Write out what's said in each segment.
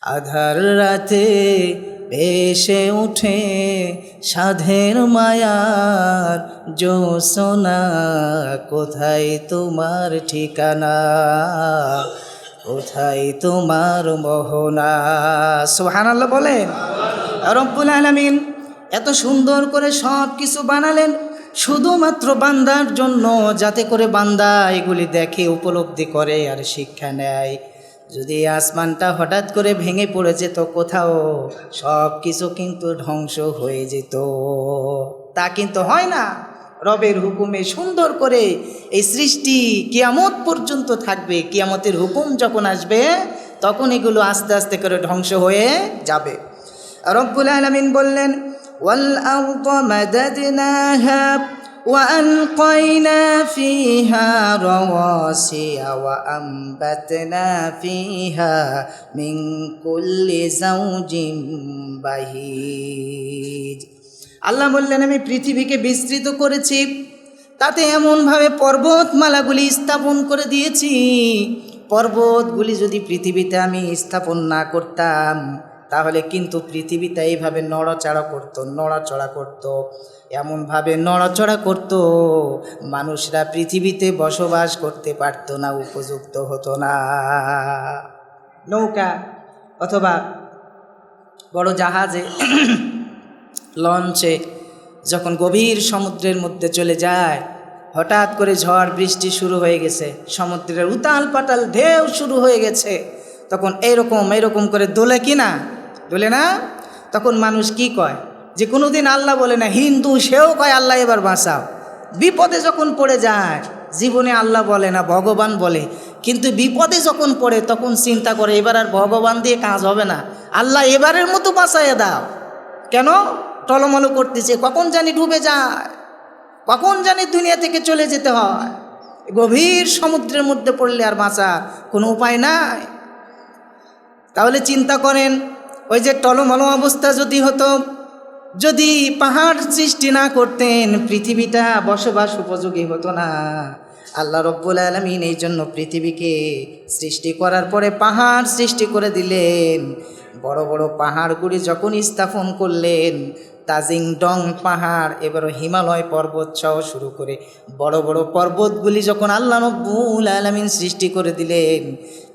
আধার রাতে ভেসে উঠে সাধের মায়ার জোছনা, কোথায় তোমার ঠিকানা, কোথায় তোমার মোহনা। সুবহানাল্লাহ বলেন। রব্বুল আলামিন এত সুন্দর করে সব কিছু বানালেন শুধুমাত্র বান্দার জন্য, যাতে করে বান্দা এগুলি দেখে, উপলব্ধি করে আর শিক্ষা নেয়। যদি আসমানটা হঠাৎ করে ভেঙে পড়ে যেত কোথাও, সব কিছু কিন্তু ধ্বংস হয়ে যেত। তা কিন্তু হয় না। রবের হুকুমে সুন্দর করে এই সৃষ্টি কিয়ামত পর্যন্ত থাকবে। কিয়ামতের হুকুম যখন আসবে তখন এগুলো আস্তে আস্তে করে ধ্বংস হয়ে যাবে। রব্বুল আলামিন বললেন, ওয়াল আরদা মাদাদনাহা وألقينا فيها رواسي وأنبتنا فيها من كل زوج بهيج। আল্লাহ বললেন, আমি পৃথিবীকে বিস্তৃত করেছি, তাতে এমনভাবে পর্বতমালাগুলি স্থাপন করে দিয়েছি। পর্বতগুলি যদি পৃথিবীতে আমি স্থাপন না করতাম তাহলে কিন্তু পৃথিবীতে এইভাবে নড়াচড়া করতো, এমনভাবে নড়াচড়া করত মানুষরা পৃথিবীতে বসবাস করতে পারতো না, উপযুক্ত হতো না। নৌকা অথবা বড় জাহাজে লঞ্চে যখন গভীর সমুদ্রের মধ্যে চলে যায়, হঠাৎ করে ঝড় বৃষ্টি শুরু হয়ে গেছে, সমুদ্রের উতাল পাতাল ঢেউ শুরু হয়ে গেছে, তখন এরকম করে দোলে কি না, দোলে না? তখন মানুষ কি কয় যে কোনোদিন আল্লাহ বলে না, হিন্দু সেও কয় আল্লাহ এবার বাঁচাও। বিপদে যখন পড়ে যায় জীবনে আল্লাহ বলে না, ভগবান বলে, কিন্তু বিপদে যখন পড়ে তখন চিন্তা করে এবার আর ভগবান দিয়ে কাজ হবে না, আল্লাহ এবারের মতো বাঁচাইয়া দাও। কেন? টলমলো করতেছে, কখন জানি ডুবে যায়, কখন জানি দুনিয়া থেকে চলে যেতে হয়। গভীর সমুদ্রের মধ্যে পড়লে আর বাঁচার কোনো উপায় নাই। তাহলে চিন্তা করেন, ওই যে টলমলো অবস্থা যদি হতো, যদি পাহাড় সৃষ্টি না করতেন পৃথিবীটা বসবাস উপযোগী হতো না। আল্লাহ রব্বুল আলামিন এই জন্য পৃথিবীকে সৃষ্টি করার পরে পাহাড় সৃষ্টি করে দিলেন। বড় বড় পাহাড়গুলি যখন স্থাপন করলেন, তাজিং ডং পাহাড়, এবার হিমালয় পর্বত সহ শুরু করে বড় বড় পর্বতগুলি যখন আল্লাহ রব্বুল আলামিন সৃষ্টি করে দিলেন,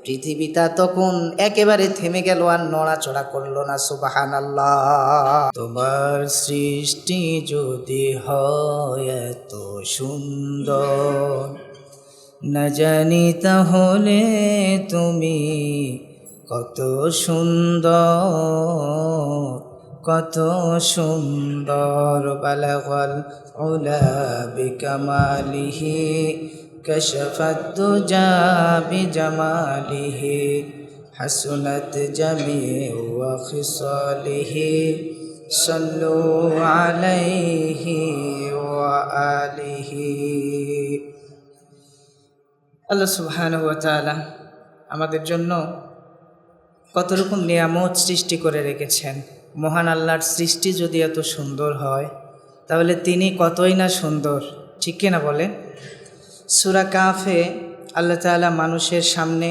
পৃথিবীটা তখন একেবারে থেমে গেল, আর নড়াচড়া করলো না। সুবহানাল্লাহ। তোমার সৃষ্টি যদি হয় এত সুন্দর, না জানি তাহলে তুমি কত সুন্দর, কত সুন্দর। বালাগাল উলা বিকামালিহি কশফাত দুজা বিজামালিহি হাসুনাত জামিউ খিসালিহি সাল্লু আলাইহি ওয়া আলিহি। আল্লাহ সুবহানাহু ওয়া তাআলা আমাদের জন্য কত রকম নিয়ামত সৃষ্টি করে রেখেছেন। মহান আল্লাহর সৃষ্টি যদি এত সুন্দর হয় তাহলে তিনি কতই না সুন্দর, ঠিক কিনা বলে? সূরা কাফে আল্লাহ তাআলা মানুষের সামনে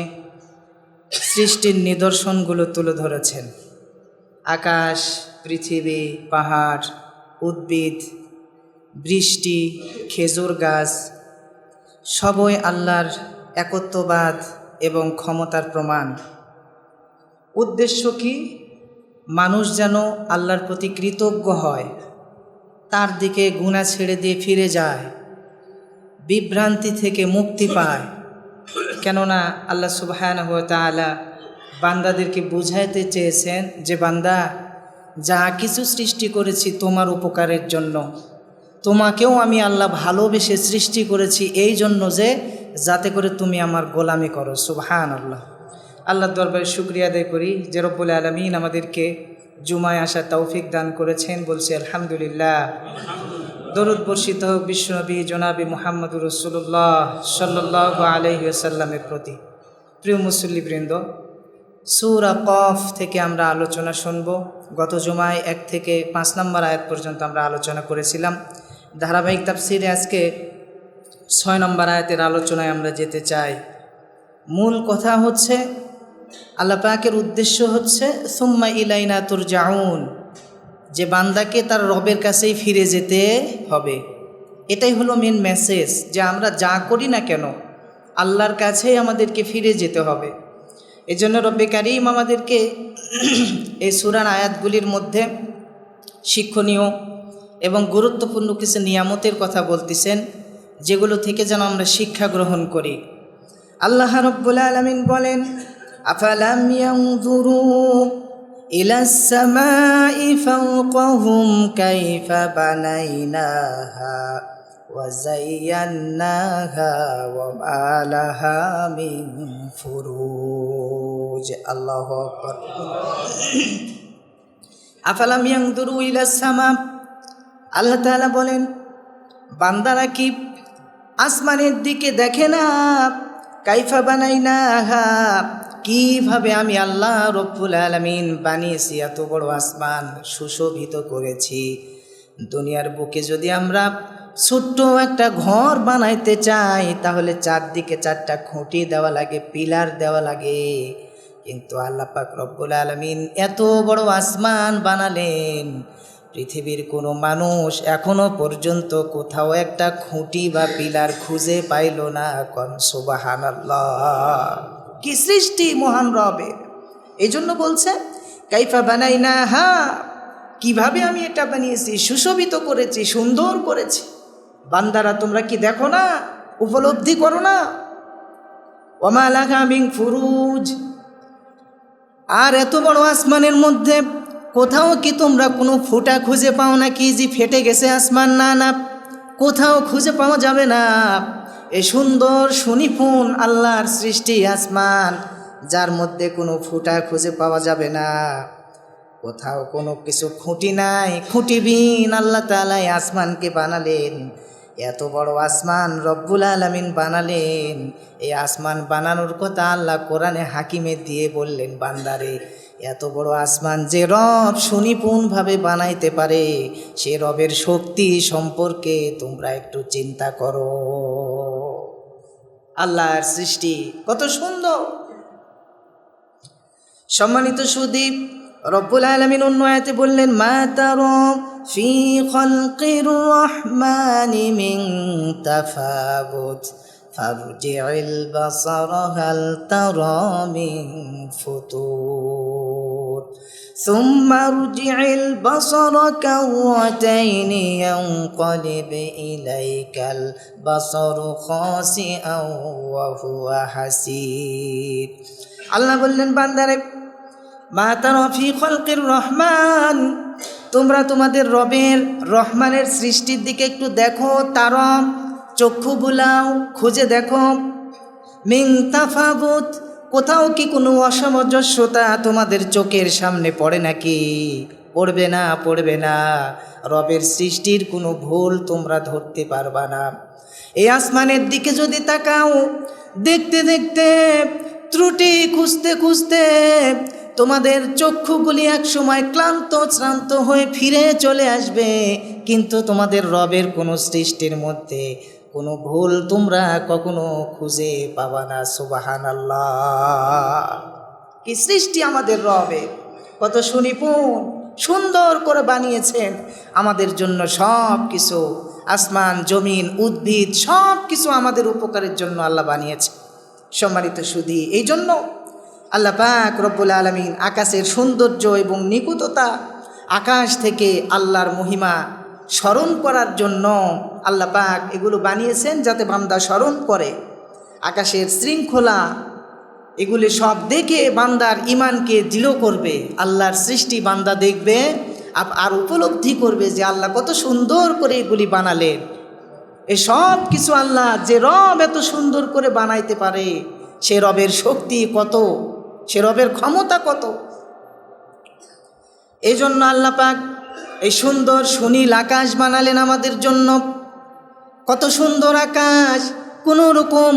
সৃষ্টির নিদর্শনগুলো তুলে ধরেছেন। আকাশ, পৃথিবী, পাহাড়, উদ্ভিদ, বৃষ্টি, খেজুর গাছ, সবই আল্লাহর একত্ববাদ এবং ক্ষমতার প্রমাণ। উদ্দেশ্য কি? মানুষ যেন আল্লাহর প্রতি কৃতজ্ঞ হয়, তার দিকে গুনাহ ছেড়ে দিয়ে ফিরে যায়, বিভ্রান্তি থেকে মুক্তি পায়। কেননা আল্লাহ সুবহানাহু ওয়া তাআলা বান্দাদেরকে বুঝাইতে চেয়েছেন যে বান্দা, যা কিছু সৃষ্টি করেছি তোমার উপকারের জন্য, তোমাকেও আমি আল্লাহ ভালোবেসে সৃষ্টি করেছি এই জন্য যে যাতে করে তুমি আমার গোলামি করো। সুবহানাল্লাহ। আল্লাহর দরবারে শুকরিয়া আদায় করি যে রব্বুল আলামিন আমাদেরকে জুমায় আসার তৌফিক দান করেছেন। বলছি আলহামদুলিল্লাহ। দরুদ বর্ষিত হোক বিশ্বনবী জনাবি মুহাম্মদুর রাসূলুল্লাহ সাল্লাল্লাহু আলাইহি ওয়াসাল্লামের প্রতি। প্রিয় মুসল্লিবৃন্দ, সূরা কফ থেকে আমরা আলোচনা শুনব। গত জুমায় 1 থেকে 5 নম্বর আয়াত পর্যন্ত আমরা আলোচনা করেছিলাম। ধারাবাহিক তাফসিরে আজকে 6 নম্বর আয়াতের আলোচনায় আমরা যেতে চাই। মূল কথা হচ্ছে আল্লাহ পাকের উদ্দেশ্য হচ্ছে সুম্মা ইলাইনা তুরজাউন, যে বান্দাকে তার রবের কাছেই ফিরে যেতে হবে। এটাই হলো মেন মেসেজ, যে আমরা যা করি না কেন আল্লাহর কাছেই আমাদেরকে ফিরে যেতে হবে। এজন্য রব্বে কারীম আমাদেরকে এই সূরার আয়াতগুলির মধ্যে শিক্ষণীয় এবং গুরুত্বপূর্ণ কিছু নিয়ামতের কথা বলতেছেন, যেগুলো থেকে যেন আমরা শিক্ষা গ্রহণ করি। আল্লাহ রাব্বুল আলামিন বলেন, আফালাম ইয়ানজুরু ইলাস সামাই ফাওকাহুম কাইফা বানাইনাহা ওয়া যায়্যানাহা ওয়া মা লাহা মিন ফুরুজ। আল্লাহু আকবার। আফালাম ইয়ানজুরু ইলাস সামা, আল্লাহ তাআলা বলেন, বান্দারা কি আসমানের দিকে দেখে না? কাইফা বানাইনাহা, কিভাবে আমি আল্লাহ রব্বুল আলামিন বানিয়েছি, এত বড় আসমান সুশোভিত করেছি। দুনিয়ার বুকে যদি আমরা ছোট্ট একটা ঘর বানাইতে চাই, তাহলে চারদিকে চারটা খুঁটি দেওয়া লাগে, পিলার দেওয়া লাগে। কিন্তু আল্লাহ পাক রব্বুল আলামিন এত বড় আসমান বানালেন, পৃথিবীর কোনো মানুষ এখনো পর্যন্ত কোথাও একটা খুঁটি বা পিলার খুঁজে পাইল না। কোন সুবহানাল্লাহ, কি সৃষ্টি মহান রবের। এই জন্য বলছে কাইফা বানাইনাহা, কিভাবে আমি এটা বানিয়েছি, সুশোভিত করেছি, সুন্দর করেছি। বান্দারা তোমরা কি দেখো না, উপলব্ধি করো না? ওয়া মা লাহা মিন ফুরুজ, আর এত বড় আসমানের মধ্যে কোথাও কি তোমরা কোনো ফুটা খুঁজে পাও নাকি যে ফেটে গেছে আসমান? না না, কোথাও খুঁজে পাওয়া যাবে না। এই সুন্দর সুনিপুণ আল্লাহর সৃষ্টি আসমান, যার মধ্যে কোনো ফুটা খুঁজে পাওয়া যাবে না, কোথাও কোনো কিছু খুঁটি নাই, খুঁটিবিহীন আল্লাহ তাআলা আসমানকে বানালেন। এত বড় আসমান রব্বুল আলামিন বানালেন। এই আসমান বানানোর কথা আল্লাহ কোরআনে হাকিমে দিয়ে বললেন, বান্দারে এত বড় আসমান যে রব সুনিপুণভাবে বানাইতে পারে, সে রবের শক্তি সম্পর্কে তোমরা একটু চিন্তা করো। আল্লাহর সৃষ্টি কত সুন্দর। সম্মানিত সুদীপ, রব্বুল আলামিন অন্য আয়াতে বললেন, মা তারা ফি খালকির রহমানি মিন তাফাবুত ফারজি'ল বাসারা হাল তারা মিন ফুতুর সুম্মা আরজি'ল বাসারা কাররাতাইনি ইয়ানকালিব ইলাইকাল বাসারু খাসিআন ওয়া হুয়া হাসীর। আল্লাহ বললেন, বান্দারে মা তারা ফি খালকির রহমান, তোমরা তোমাদের রবের রহমানের সৃষ্টির দিকে একটু দেখো, তারা চক্ষু বুলাও, খুঁজে দেখো। মিন তাফাবুত, কোথাও কি কোনো অসামঞ্জস্যতা তোমাদের চোখের সামনে পড়ে নাকি? পড়বে না, পড়বে না। রবের সৃষ্টির কোনো ভুল তোমরা ধরতে পারবা না। এই আসমানের দিকে যদি তাকাও, দেখতে দেখতে, ত্রুটি খুঁজতে খুঁজতে তোমাদের চক্ষুগুলি এক সময় ক্লান্ত শ্রান্ত হয়ে ফিরে চলে আসবে, কিন্তু তোমাদের রবের কোনো সৃষ্টির মধ্যে কোনো ভুল তোমরা কখনো খুঁজে পাবা না। সুবহানাল্লাহ, কি সৃষ্টি আমাদের রবের, কত সুনিপুণ, সুন্দর করে বানিয়েছেন আমাদের জন্য সব কিছু। আসমান, জমিন, উদ্ভিদ সব কিছু আমাদের উপকারের জন্য আল্লাহ বানিয়েছে। সম্মানিত সুধী, এই জন্য আল্লাহ পাক রব্বুল আলামিন আকাশের সৌন্দর্য এবং নিকুততা, আকাশ থেকে আল্লাহর মহিমা স্মরণ করার জন্য আল্লাহ পাক এগুলো বানিয়েছেন, যাতে বান্দা স্মরণ করে। আকাশের শৃঙ্খলা, এগুলি সব দেখে বান্দার ইমানকে দৃঢ় করবে। আল্লাহর সৃষ্টি বান্দা দেখবে আর উপলব্ধি করবে যে আল্লাহ কত সুন্দর করে এগুলি বানালেন। এ সব কিছু আল্লাহ, যে রব এত সুন্দর করে বানাইতে পারে, সে রবের শক্তি কত, সে রবের ক্ষমতা কত। এই জন্য আল্লাহ পাক এই সুন্দর সুনীল আকাশ বানালেন আমাদের জন্য। কত সুন্দর আকাশ, কোনো রকম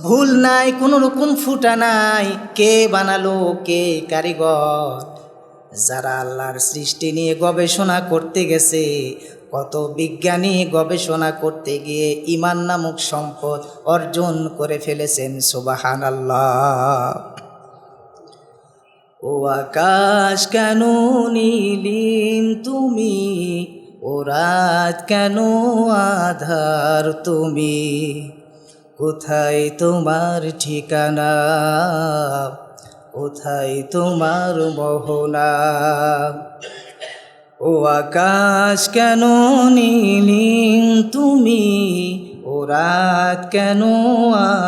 ভুল নাই, কোনো রকম ফুটা নাই। কে বানালো, কে কারিগর? যারা আল্লাহর সৃষ্টি নিয়ে গবেষণা করতে গেছে, কত বিজ্ঞানী গবেষণা করতে গিয়ে ঈমান নামক সম্পদ অর্জন করে ফেলেছেন। সুবহানাল্লাহ। ও আকাশ কেন নীলিম তুমি, ও রাত কেন আধার তুমি, কোথায় তোমার ঠিকানা, কোথায় তোমার মোহনা। ও আকাশ কেন নীলিম তুমি, ও রাত কেন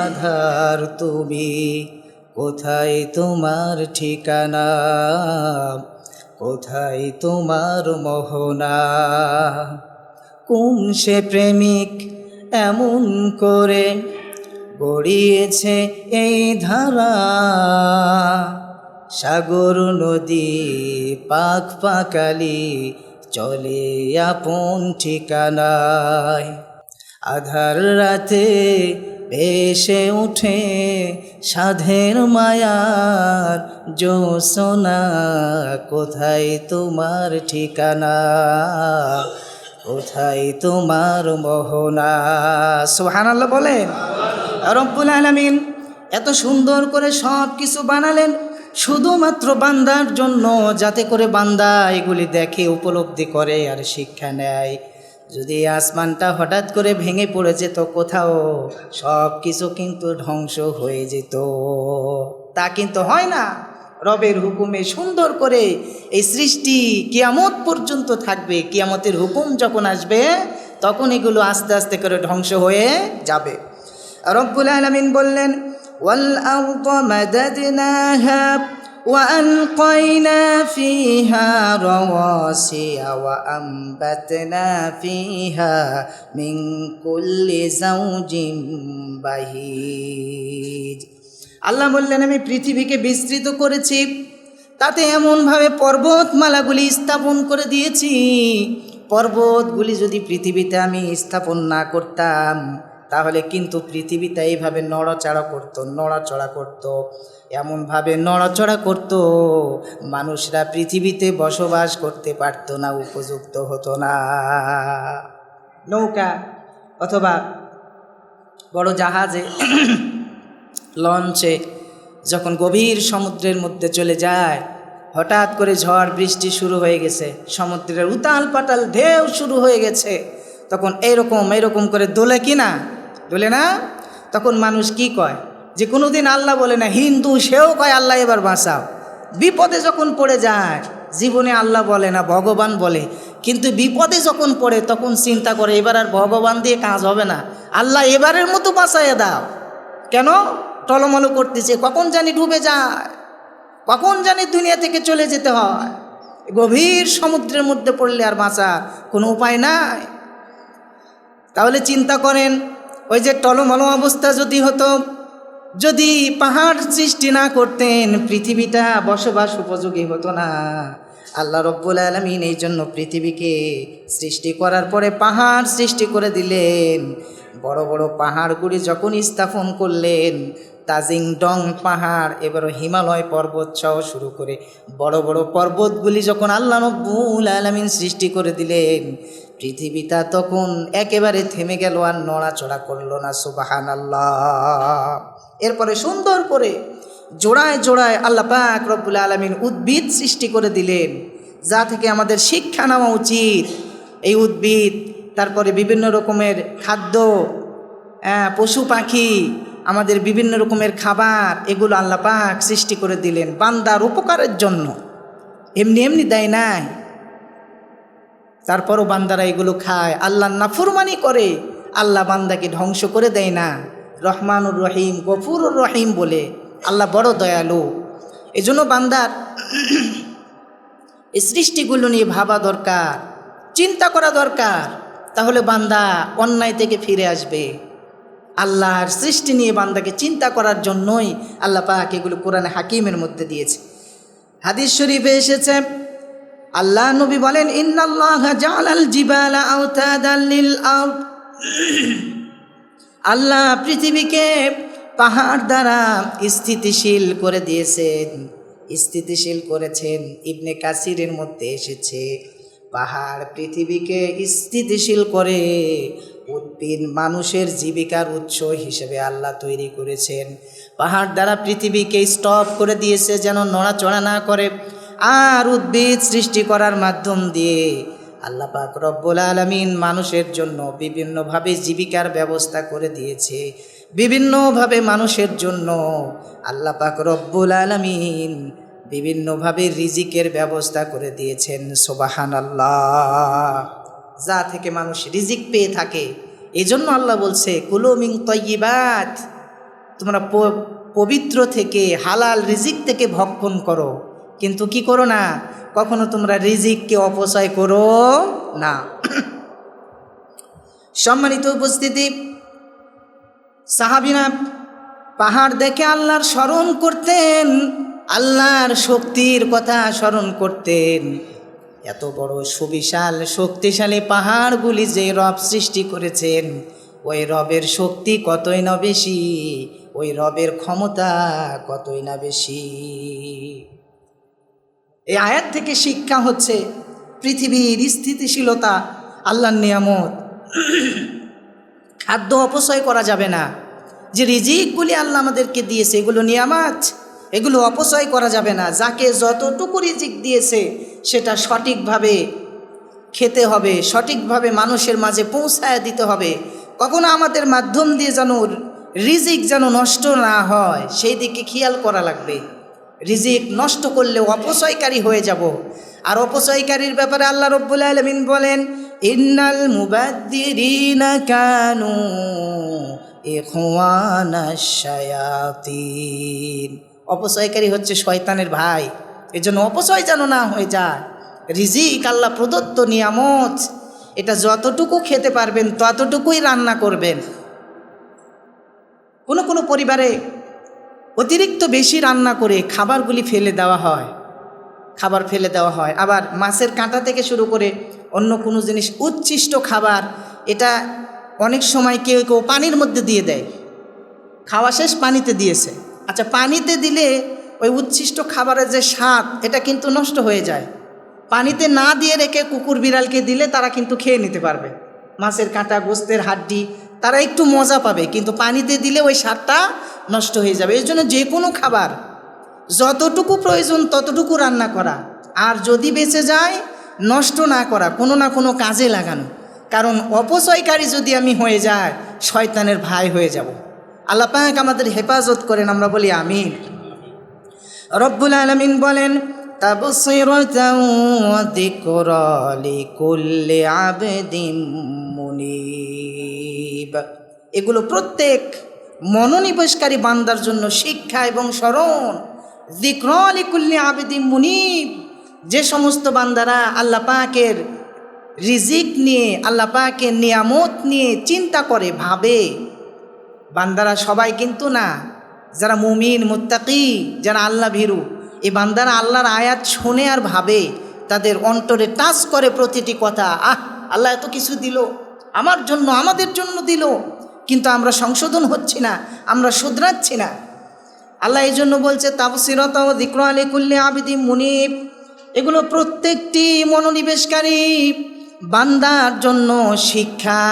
আধার তুমি, কোথায় তোমার ঠিকানা, কোথায় তোমার মোহনা। কোন সে প্রেমিক এমন করে গড়িয়েছে এই ধারা, সাগর নদী পাখ পাকালি চলে আপন ঠিকানায়। আধার রাতে ভেসে উঠে সাধের মায়ার জোছনা, কোথায় তোমার ঠিকানা, কোথায় তোমার মোহনা। সুবহানাল্লাহ বলেন। রব্বুল আলামিন এত সুন্দর করে সব কিছু বানালেন শুধুমাত্র বান্দার জন্য, যাতে করে বান্দা এগুলি দেখে, উপলব্ধি করে আর শিক্ষা নেয়। যদি আসমানটা হঠাৎ করে ভেঙে পড়ে যেত কোথাও, সব কিছু কিন্তু ধ্বংস হয়ে যেত। তা কিন্তু হয় না। রবের হুকুমে সুন্দর করে এই সৃষ্টি কিয়ামত পর্যন্ত থাকবে। কিয়ামতের হুকুম যখন আসবে তখন এগুলো আস্তে আস্তে করে ধ্বংস হয়ে যাবে। রব্বুল আলামিন বললেন, ওয়াল আরদা মাদাদনাহা وألقينا فيها رواسي وأنبتنا فيها من كل زوج بهيج। আল্লাহ বললেন, আমি পৃথিবীকে বিস্তৃত করেছি, তাতে এমনভাবে পর্বতমালাগুলি স্থাপন করে দিয়েছি। পর্বতগুলি যদি পৃথিবীতে আমি স্থাপন না করতাম তাহলে কিন্তু পৃথিবীতে এইভাবে নড়াচড়া করতো, এমনভাবে নড়াচড়া করতো মানুষরা পৃথিবীতে বসবাস করতে পারতো না, উপযুক্ত হতো না। নৌকা অথবা বড় জাহাজে লঞ্চে যখন গভীর সমুদ্রের মধ্যে চলে যায়, হঠাৎ করে ঝড় বৃষ্টি শুরু হয়ে গেছে, সমুদ্রের উতাল পাতাল ঢেউ শুরু হয়ে গেছে, তখন এরকম করে দোলে কি না, দোলে না? তখন মানুষ কি কয় যে কোনোদিন আল্লাহ বলে না, হিন্দু সেও কয় আল্লাহ এবার বাঁচাও। বিপদে যখন পড়ে যায় জীবনে আল্লাহ বলে না, ভগবান বলে, কিন্তু বিপদে যখন পড়ে তখন চিন্তা করে এবার আর ভগবান দিয়ে কাজ হবে না, আল্লাহ এবারের মতো বাঁচাইয়া দাও। কেন? টলমলো করতেছে, কখন জানি ডুবে যায়, কখন জানি দুনিয়া থেকে চলে যেতে হয়। গভীর সমুদ্রের মধ্যে পড়লে আর বাঁচার কোনো উপায় নাই। তাহলে চিন্তা করেন, ওই যে টলমলো অবস্থা যদি হতো, যদি পাহাড় সৃষ্টি না করতেন পৃথিবীটা বসবাস উপযোগী হতো না। আল্লাহ রব্বুল আলামিন এই জন্য পৃথিবীকে সৃষ্টি করার পরে পাহাড় সৃষ্টি করে দিলেন। বড় বড় পাহাড়গুলি যখন স্থাপন করলেন, তাজিং ডং পাহাড়, এবার হিমালয় পর্বত সহ শুরু করে বড় বড় পর্বতগুলি যখন আল্লাহ রব্বুল আলামিন সৃষ্টি করে দিলেন, পৃথিবীটা তখন একেবারে থেমে গেল, আর নড়াচড়া করলো না। সুবহানাল্লাহ। এরপরে সুন্দর করে জোড়ায় জোড়ায় আল্লাহ পাক রব্বুল আলামিন উদ্ভিদ সৃষ্টি করে দিলেন, যা থেকে আমাদের শিক্ষা নেওয়া উচিত। এই উদ্ভিদ, তারপরে বিভিন্ন রকমের খাদ্য, পশু পাখি, আমাদের বিভিন্ন রকমের খাবার, এগুলো আল্লাহ পাক সৃষ্টি করে দিলেন বান্দার উপকারের জন্য। এমনি এমনি দেয় নাই। তারপরও বান্দারা এগুলো খায়, আল্লাহর নাফরমানি করে, আল্লাহ বান্দাকে ধ্বংস করে দেয় না। রহমানুর রহিম, গফুরুর রহিম বলে আল্লাহ বড় দয়ালু। এজন্য বান্দার এই সৃষ্টিগুলো নিয়ে ভাবা দরকার, চিন্তা করা দরকার। তাহলে বান্দা অন্যায় থেকে ফিরে আসবে। আল্লাহর সৃষ্টি নিয়ে বান্দাকে চিন্তা করার জন্যই আল্লাহ পাক এগুলো কোরআনে হাকিমের মধ্যে দিয়েছে। হাদিস শরীফে এসেছে, আল্লাহ নবী বলেন, ইন্নাল্লাহা জাআলাল জিবালা আওতাদাল লিল আরদ। আল্লাহ পৃথিবীকে পাহাড় দ্বারা স্থিতিশীল করে দিয়েছেন, স্থিতিশীল করেছেন। ইবনে কাসিরের মধ্যে এসেছে, পাহাড় পৃথিবীকে স্থিতিশীল করে উদ্ভিদ মানুষের জীবিকার উৎস হিসেবে আল্লাহ তৈরি করেছেন। পাহাড় দ্বারা পৃথিবীকে স্টপ করে দিয়েছে যেন নড়াচড়া না করে। আর উদ্ভিদ সৃষ্টি করার মাধ্যম দিয়ে আল্লাহ পাক রব্বুল আলামিন মানুষের জন্য বিভিন্নভাবে জীবিকার ব্যবস্থা করে দিয়েছে। বিভিন্নভাবে মানুষের জন্য আল্লাহ পাক রব্বুল আলামিন বিভিন্নভাবে রিজিকের ব্যবস্থা করে দিয়েছেন। সুবহানাল্লাহ। যা থেকে মানুষ রিজিক পেয়ে থাকে, এই জন্য আল্লাহ বলছে কুলু মিন তাইয়্যিবাত, তোমরা পবিত্র থেকে হালাল রিজিক থেকে ভক্ষণ করো, কিন্তু কি করো না, কখনো তোমরা রিজিককে অপচয় করো না। সম্মানিত উপস্থিতি, সাহাবীরা পাহাড় দেখে আল্লাহর স্মরণ করতেন, আল্লাহর শক্তির কথা স্মরণ করতেন। এত বড় সুবিশাল শক্তিশালী পাহাড়গুলি যে রব সৃষ্টি করেছেন, ওই রবের শক্তি কতই না বেশি, ওই রবের ক্ষমতা কতই না বেশি। এই আয়াত থেকে শিক্ষা হচ্ছে পৃথিবীর স্থিতিশীলতা আল্লাহর নিয়ামত, খাদ্য অপচয় করা যাবে না। যে রিজিকগুলি আল্লাহ আমাদেরকে দিয়েছে এগুলো নিয়ামত, এগুলো অপচয় করা যাবে না। যাকে যতটুকু রিজিক দিয়েছে সেটা সঠিকভাবে খেতে হবে, সঠিকভাবে মানুষের মাঝে পৌঁছায় দিতে হবে। কখনো আমাদের মাধ্যম দিয়ে যেন রিজিক যেন নষ্ট না হয় সেই দিকে খেয়াল করা লাগবে। রিজিক নষ্ট করলে অপচয়কারী হয়ে যাব। আর অপচয়কারীর ব্যাপারে আল্লাহ রব্বুল আলামিন বলেন, ইন্নাল মুবাদ্দিরিনা কানু ইখওয়ানাশ শায়াতিন। অপচয়কারী হচ্ছে শয়তানের ভাই, এজন্য অপচয় যেন না হয়ে যায়। রিজিক আল্লাহ প্রদত্ত নিয়ামত, এটা যতটুকু খেতে পারবেন ততটুকুই রান্না করবেন। কোনো কোনো পরিবারে অতিরিক্ত বেশি রান্না করে খাবারগুলি ফেলে দেওয়া হয়, খাবার ফেলে দেওয়া হয়। আবার মাছের কাঁটা থেকে শুরু করে অন্য কোনো জিনিস উচ্ছিষ্ট খাবার, এটা অনেক সময় কেউ কেউ পানির মধ্যে দিয়ে দেয়। খাওয়া শেষ পানিতে দিয়েছে, আচ্ছা পানিতে দিলে ওই উচ্ছিষ্ট খাবারের যে স্বাদ এটা কিন্তু নষ্ট হয়ে যায়। পানিতে না দিয়ে রেখে কুকুর বিড়ালকে দিলে তারা কিন্তু খেয়ে নিতে পারবে। মাছের কাঁটা, গোস্তের হাড্ডি তারা একটু মজা পাবে, কিন্তু পানিতে দিলে ওই স্বাদটা নষ্ট হয়ে যাবে। এই জন্য যে কোনো খাবার যতটুকু প্রয়োজন ততটুকু রান্না করা, আর যদি বেঁচে যায় নষ্ট না করা, কোনো না কোনো কাজে লাগানো। কারণ অপচয়কারী যদি আমি হয়ে যায় শয়তানের ভাই হয়ে যাব। আল্লাহ পাক আমাদের হেফাজত করেন, আমরা বলি আমিন। রব্বুল আলামিন বলেন, তাবসিরাতাও ওয়া যিকরা লিকুল্লি আবদিন মুনিব। এগুলো প্রত্যেক মনোনিবেশকারী বান্দার জন্য শিক্ষা এবং স্মরণ। যিকরা লিকুল্লি আবদিন মুনিব, যে সমস্ত বান্দারা আল্লাহ পাকের রিজিক নিয়ে, আল্লাহ পাকের নিয়ামত নিয়ে চিন্তা করে, ভাবে। বান্দারা সবাই কিন্তু না, যারা মুমিন মুত্তাকি, যারা আল্লাহ ভীরু, এই বান্দারা আল্লাহর আয়াত শোনে আর ভাবে, তাদের অন্তরে টাচ করে প্রতিটি কথা। আল্লাহ এত কিছু দিল আমার জন্য, আমাদের জন্য দিল, কিন্তু আমরা সংশোধন হচ্ছি না, আমরা শুধরাচ্ছি না। আল্লাহ এই জন্য বলছে তাবসিরাত ওয়া যিকরা লিকুল্লি আবদিন মুনিব। এগুলো প্রত্যেকটি মনোনিবেশকারী বান্দার জন্য শিক্ষা।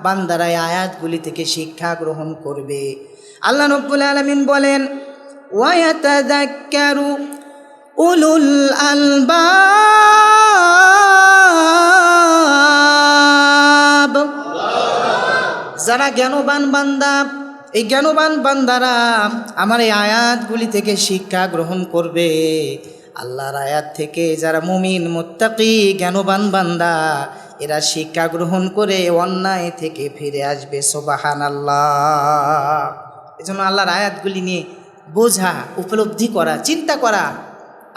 বান্দারা এই আয়াতগুলি থেকে শিক্ষা গ্রহণ করবে। আল্লাহ রাব্বুল আলামিন বলেন, ওয়া ইয়াতাযাক্কারু উলুল আলবাব। যারা জ্ঞানবান বান্দা, এই জ্ঞানবান বান্দারা আমার এই আয়াতগুলি থেকে শিক্ষা গ্রহণ করবে। আল্লাহর আয়াত থেকে যারা মুমিন মুত্তাকি জ্ঞানবান বান্দা, এরা শিক্ষা গ্রহণ করে অন্যায় থেকে ফিরে আসবে। সুবহানাল্লাহ। এজন্য আল্লাহর আয়াতগুলি নিয়ে বোঝা, উপলব্ধি করা, চিন্তা করা।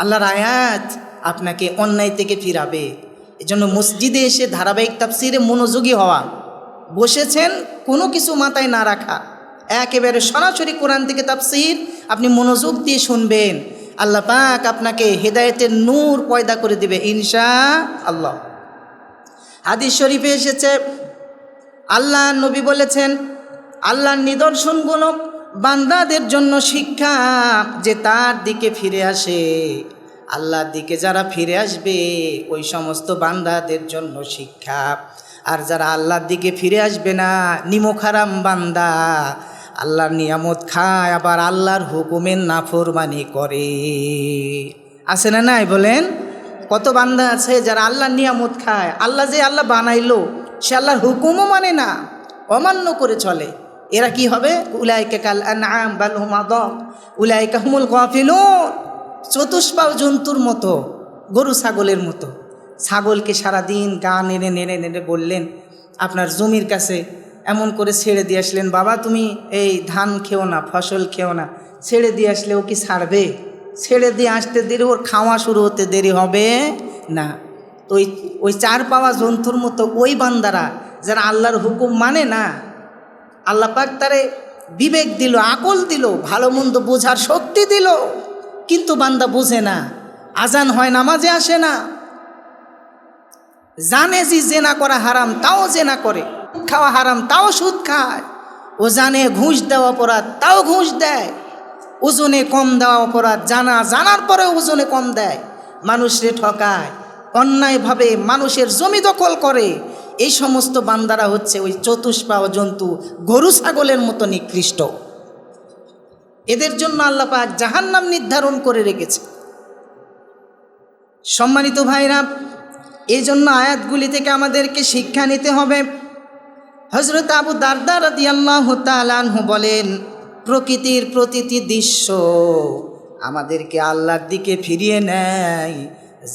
আল্লাহর আয়াত আপনাকে অন্যায় থেকে ফিরাবে। এজন্য মসজিদে এসে ধারাবাহিক তাফসিরে মনোযোগী হওয়া, বসেছেন কোনো কিছু মাথায় না রাখা, একেবারে সরাসরি কোরআন থেকে তাফসির আপনি মনোযোগ দিয়ে শুনবেন। আল্লাহ পাক আপনাকে হেদায়েতের নূর পয়দা করে দিবে ইনশাআল্লাহ। হাদিস শরীফে এসেছে, আল্লাহ নবী বলেছেন, আল্লাহর নিদর্শনগুলো বান্দাদের জন্য শিক্ষা, যে তার দিকে ফিরে আসে। আল্লাহর দিকে যারা ফিরে আসবে ওই সমস্ত বান্দাদের জন্য শিক্ষা। আর যারা আল্লাহর দিকে ফিরে আসবে না, নিমকহারাম বান্দা, আল্লাহর নিয়ামত খায়, আবার আল্লাহর হুকুমের নাফরমানি করে। আছে না নাই বলেন? কত বান্দা আছে যারা আল্লাহর নিয়ামত খায়, আল্লাহ যে আল্লাহ বানাইলো সে আল্লাহর হুকুমও মানে না, অমান্য করে চলে। এরা কি হবে? উলাইকা কাল আনআম বাল হুম আদাল উলাইকা হুমুল গাফিলুন। চতুষ্পাও জন্তুর মতো, গরু ছাগলের মতো। ছাগলকে সারাদিন গা নেড়ে নেড়ে নেড়ে বললেন, আপনার জমির কাছে এমন করে ছেড়ে দিয়ে আসলেন, বাবা তুমি এই ধান খেও না, ফসল খেও না, ছেড়ে দিয়ে আসলে ও কি ছাড়বে? ছেড়ে দিয়ে আসতে দেরি, ওর খাওয়া শুরু হতে দেরি হবে না। তো ওই চার পাওয়া জন্তুর মতো ওই বান্দারা যারা আল্লাহর হুকুম মানে না, আল্লাহ পাক তারে বিবেক দিল, আকল দিল, ভালো মন্দ বোঝার শক্তি দিল, কিন্তু বান্দা বোঝে না। আজান হয়, নামাজে আসে না, জানে যে জেনা করা হারাম তাও জেনা করে, খাওয়া হারাম তাও সুদ খায়। ও জানে ঘুষ দেওয়া অপরাধ তাও ঘুষ দেয়, ওজনে কম দেওয়া অপরাধ, জানার পরে ওজনে কম দেয়, মানুষরে ঠকায়, অন্যায়ভাবে মানুষের জমি দখল করে। এই সমস্ত বান্দারা হচ্ছে ওই চতুষ্পাও জন্তু, গরু ছাগলের মতো নিকৃষ্ট। এদের জন্য আল্লাহ পাক জাহান্নাম নির্ধারণ করে রেখেছে। সম্মানিত ভাইরা, এই জন্য আয়াতগুলি থেকে আমাদেরকে শিক্ষা নিতে হবে। হযরত আবু দারদা রাদিয়াল্লাহু তাআলা আনহু বলেন, প্রকৃতির প্রতিটি দৃশ্য আমাদেরকে আল্লাহর দিকে ফিরিয়ে নেয়।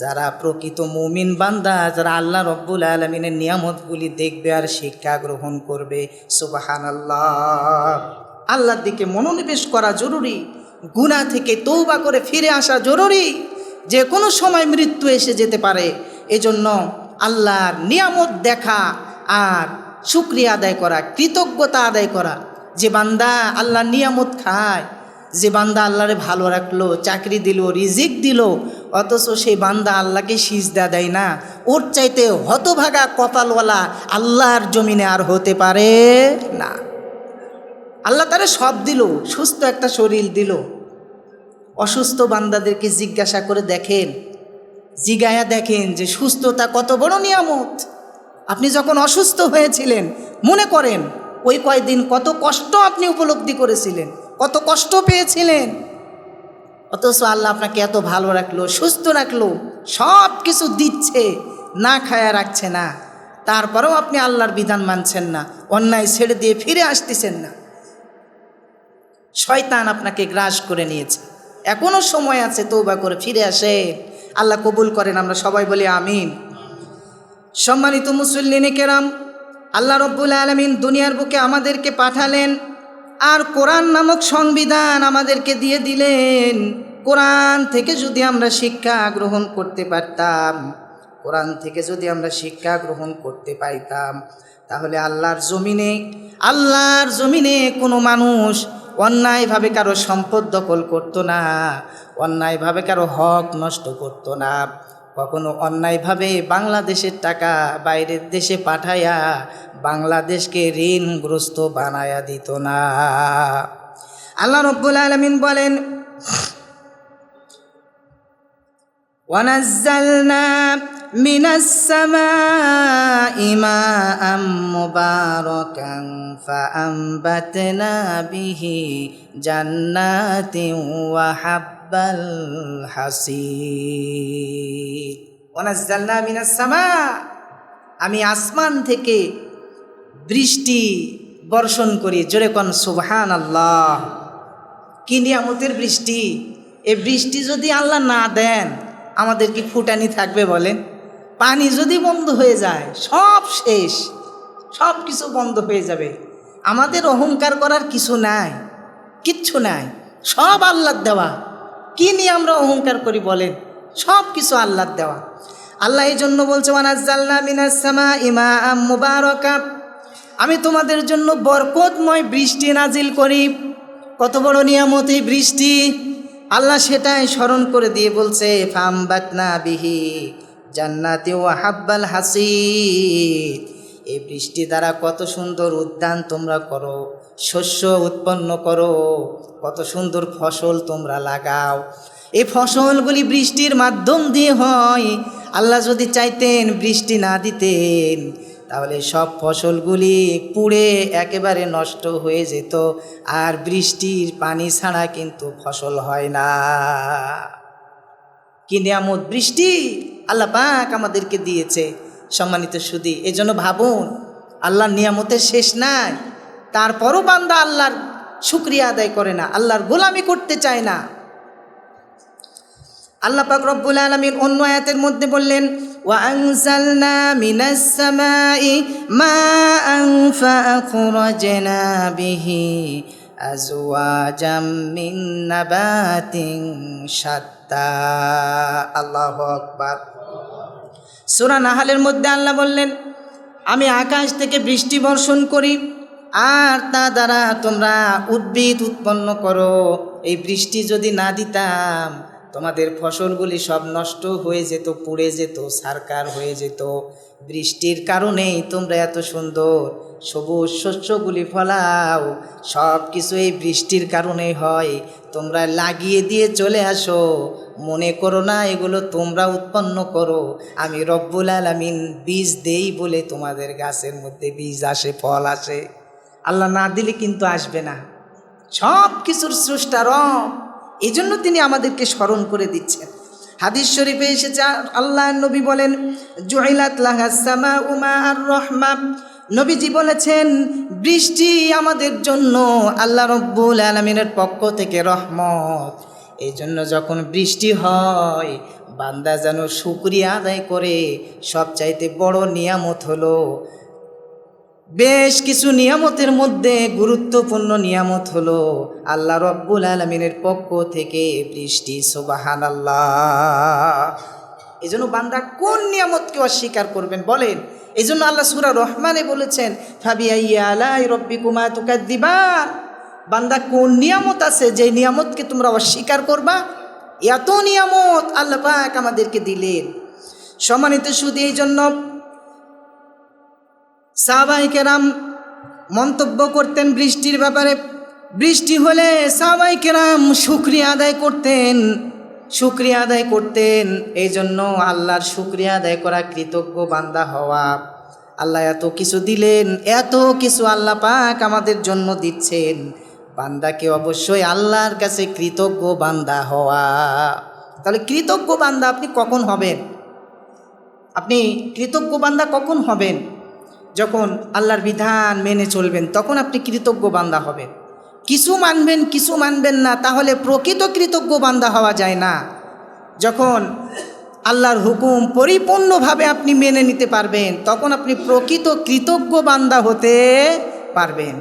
যারা প্রকৃত মুমিন বান্দা, যারা আল্লাহ রব্বুল আলামিনের নিয়ামতগুলি দেখবে আর শিক্ষা গ্রহণ করবে, সুবহানাল্লাহ। আল্লাহর দিকে মনোনিবেশ করা জরুরি, গুনাহ থেকে তওবা করে ফিরে আসা জরুরি। যে কোনো সময় মৃত্যু এসে যেতে পারে, এজন্য আল্লাহর নিয়ামত দেখা আর শুকরিয়া আদায় করা, কৃতজ্ঞতা আদায় করা। যে বান্দা আল্লাহর নিয়ামত খায়, যে বান্দা আল্লাহরে ভালো রাখলো, চাকরি দিল, রিজিক দিল, অথচ সেই বান্দা আল্লাহকে সিজদা দেয় না, ওর চাইতে হতভাগা কপালওয়ালা আল্লাহর জমিনে আর হতে পারে না। আল্লাহ তারে সব দিল, সুস্থ একটা শরীর দিল। অসুস্থ বান্দাদেরকে জিজ্ঞাসা করে দেখেন, জিগায়া দেখেন যে সুস্থতা কত বড় নিয়ামত। আপনি যখন অসুস্থ হয়েছিলেন, মনে করেন ওই কয়দিন কত কষ্ট আপনি উপলব্ধি করেছিলেন, কত কষ্ট পেয়েছিলেন। অথচ আল্লাহ আপনাকে এত ভালো রাখলো, সুস্থ রাখলো, সব কিছু দিচ্ছে, না খায়া রাখছে না। তারপরেও আপনি আল্লাহর বিধান মানছেন না, অন্যায় ছেড়ে দিয়ে ফিরে আসতেছেন না। শয়তান আপনাকে গ্রাস করে নিয়েছে। এখনো সময় আছে, তওবা করে ফিরে আসে, আল্লাহ কবুল করেন। আমরা সবাই বলি আমিন। সম্মানিত মুসল্লিনে কেরাম, আল্লাহ রব্বুল আলামিন দুনিয়ার বুকে আমাদেরকে পাঠালেন, আর কোরআন নামক সংবিধান আমাদেরকে দিয়ে দিলেন। কোরআন থেকে যদি আমরা শিক্ষা গ্রহণ করতে পারতাম, কোরআন থেকে যদি আমরা শিক্ষা গ্রহণ করতে পাইতাম, তাহলে আল্লাহর জমিনে কোনো মানুষ অন্যায়ভাবে কারো সম্পদ দখল করতো না, অন্যায়ভাবে কারো হক নষ্ট করতো না, কখনো অন্যায়ভাবে বাংলাদেশের টাকা বাইরের দেশে পাঠায়া বাংলাদেশকে ঋণগ্রস্ত বানায়া দিত না। আল্লাহ রব্বুল আলামিন বলেন, ওয়ানাজ্জালনা মিনাস সামাই মাআম মুবারাকান ফাআমবাতনা বিহি জান্নাতিন ওয়া হাব্বাল হাসীদ। ওয়ানাজ্জালনা মিনাস সামা, আমি আসমান থেকে বৃষ্টি বর্ষণ করি। জোরে কোন সুবহানাল্লাহ। কি নিয়ামতের বৃষ্টি! এই বৃষ্টি যদি আল্লাহ না দেন, আমাদের কি ফুটানি থাকবে বলেন? পানি যদি বন্ধ হয়ে যায়, সব শেষ, সব কিছু বন্ধ হয়ে যাবে। আমাদের অহংকার করার কিছু নাই, কিচ্ছু নাই, সব আল্লাহর দেওয়া। কি নিয়ে আমরা অহংকার করি বলেন? সব কিছু আল্লাহর দেওয়া। আল্লাহ এই জন্য বলছে, ওয়ানাজ্জালনা মিনাস সামাই মাআম মুবারাকা, আমি তোমাদের জন্য বরকতময় বৃষ্টি নাজিল করি। কত বড় নিয়ামত এই বৃষ্টি! আল্লাহ সেটাই স্মরণ করে দিয়ে বলছে, ফাআমবাতনা বিহি জান্নাতি ওয়া হাব্বাল হাসীদ। এই বৃষ্টি দ্বারা কত সুন্দর উদ্যান তোমরা করো, শস্য উৎপন্ন করো, কত সুন্দর ফসল তোমরা লাগাও। এই ফসলগুলি বৃষ্টির মাধ্যম দিয়ে হয়। আল্লাহ যদি চাইতেন বৃষ্টি না দিতেন, তাহলে সব ফসলগুলি পুড়ে একেবারে নষ্ট হয়ে যেত, আর বৃষ্টির পানি ছাড়া কিন্তু ফসল হয় না। কি নিয়ামত বৃষ্টি আল্লাহ পাক আমাদেরকে দিয়েছে সম্মানিত সুধী। এজন্য ভাবুন, আল্লাহর নিয়ামতের শেষ নাই, তারপরও বান্দা আল্লাহর শুকরিয়া আদায় করে না, আল্লাহর গোলামি করতে চায় না। আল্লাহ পাক রব্বুল আলামিন অন্য আয়াতের মধ্যে বললেন, ওয়া আনজালনা মিনাস সামাই মাআন ফাআখরাজনা বিহি আজওয়াজাম মিন নাবাতিন শাত্তা। আল্লাহু আকবার। সূরা নাহলের মধ্যে আল্লাহ বললেন, আমি আকাশ থেকে বৃষ্টি বর্ষণ করি আর তা দ্বারা তোমরা উদ্ভিদ উৎপন্ন করো। এই বৃষ্টি যদি না দিতাম তোমাদের ফসলগুলি সব নষ্ট হয়ে যেত, পুড়ে যেত, ছারকার হয়ে যেত। বৃষ্টির কারণেই তোমরা এত সুন্দর সবুজ শস্যগুলি ফলাও, সব কিছু এই বৃষ্টির কারণেই হয়। তোমরা লাগিয়ে দিয়ে চলে আসো, মনে করো না এগুলো তোমরা উৎপন্ন করো, আমি রব্বুল আলামিন বীজ দেই বলে তোমাদের গাছের মধ্যে বীজ আসে, ফল আসে। আল্লাহ না দিলে কিন্তু আসবে না। সব কিছুর স্রষ্টা রব, এই জন্য তিনি আমাদেরকে স্মরণ করে দিচ্ছেন। হাদিস শরীফে এসেছে, আল্লাহ নবী বলেন, জুইলাত লাহাস সামাউ মা'আর রাহমা। নবীজি বলেছেন, বৃষ্টি আমাদের জন্য আল্লাহ রব্বুল আলামিনের পক্ষ থেকে রহমত। এই জন্য যখন বৃষ্টি হয় বান্দা যেন শুকরিয়া আদায় করে। সবচাইতে বড় নিয়ামত হলো, বেশ কিছু নিয়ামতের মধ্যে গুরুত্বপূর্ণ নিয়ামত হলো আল্লাহ রব্বুল আলামিনের পক্ষ থেকে বৃষ্টি। সুবহানাল্লাহ। এই জন্য বান্দা কোন নিয়ামতকে অস্বীকার করবেন বলেন? এই জন্য আল্লাহ সূরা রহমানে বলেছেন, ফাবিআইয়ি আলাই রব্বিকুমা তুকাদ্দিবান। বান্দা কোন নিয়ামত আছে যে নিয়ামতকে তোমরা অস্বীকার করবা? এত নিয়ামত আল্লাহ পাক আমাদেরকে দিলেন। সম্মানিত শুধু এই জন্য সাহাবায়ে কেরাম মন্তব্য করতেন বৃষ্টির ব্যাপারে। বৃষ্টি হলে সাহাবায়ে কেরাম শুকরিয়া আদায় করতেন। এই জন্য আল্লাহর শুকরিয়া আদায় করা, কৃতজ্ঞ বান্দা হওয়া। আল্লাহ এত কিছু দিলেন, এত কিছু আল্লাহ পাক আমাদের জন্য দিচ্ছেন, বান্দাকে অবশ্যই আল্লাহর কাছে কৃতজ্ঞ বান্দা হওয়া। তাহলে কৃতজ্ঞ বান্দা আপনি কখন হবেন? আপনি কৃতজ্ঞ বান্দা কখন হবেন? যখন আল্লাহর বিধান মেনে চলবেন, তখন আপনি কৃতজ্ঞ বান্দা হবেন। কিছু মানবেন, কিছু মানবেন না, তাহলে প্রকৃত কৃতজ্ঞ বান্দা হওয়া যায় না। যখন আল্লাহর হুকুম পরিপূর্ণভাবে আপনি মেনে নিতে পারবেন, তখন আপনি প্রকৃত কৃতজ্ঞ বান্দা হতে পারবেন।